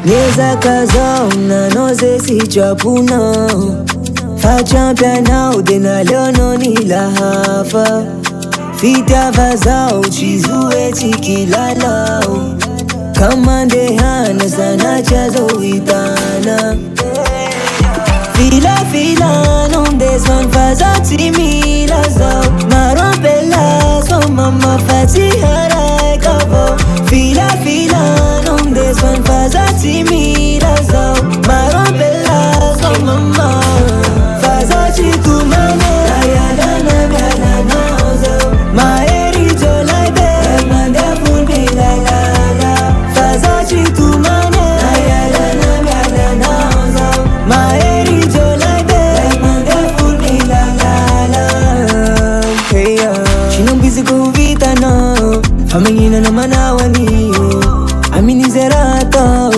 Mieza kazao na noze si chapuna Facciam pianao dena leono ni lahafa Fita vazao chizue chikilalau Kamande hana sana chazo itana Filafila non deswan fazati mila zao Marompela so mama fati harai kavo Filafila non deswan fazati mila zao Marompela so mama fazati tu mane Ayalana mialana zao Maeri jolai be mande fulmi la la la Fazati tu mane Ayalana mialana zao Maeri jolai be mande fulmi la la la Hey Chinumbizi kuvita na Famangina na manawani Amini zerata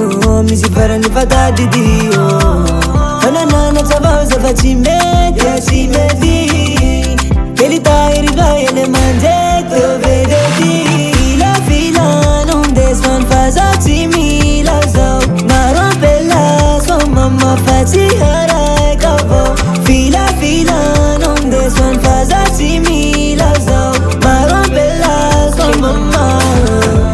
Mizifara ni fatadi dio Fanana tabaza fachimeti Asimeti Keli tairi gayele manjekto vedeti Filafila non deswan fazati mila zao Marompela so mama fati harai kavo Filafila non deswan fazati mila zao Marompela so mama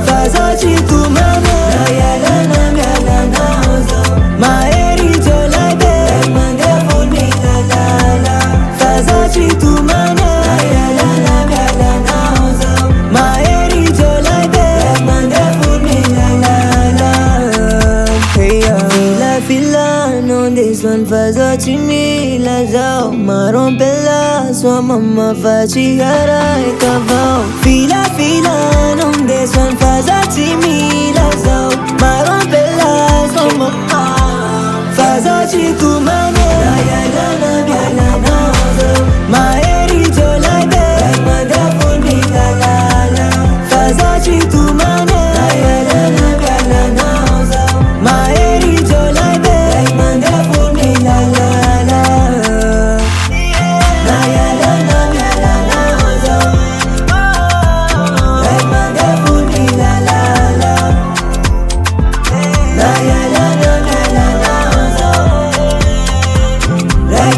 fazati tu mame Ayalana mialana zao Maeri jolai be mande fulmi la la la Fazati tu mame Ayalana mialana zao Maeri jolai be mande fulmi la la la Hey Filafila non deswan fazati mila zao Marompela so mama fati harai kavao Filafila non deswan fazati mila zao Marompela so mama fazati tu mane Ayalana mialana zao Maeri jolai be mande fulmi la la la Fazati tu mane Ayalana mialana zao Maeri jolai be mande fulmi la la la Ayalana mialana zao mande fulmi la la la Ayalana mialana zao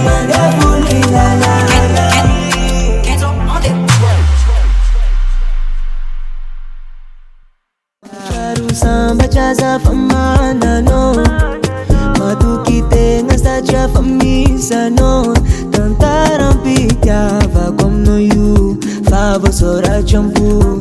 mande fulmi la la la Charu samba chaza famana no Matukite nga sacha famisa no Tantaram pitava como no you Favo sora champu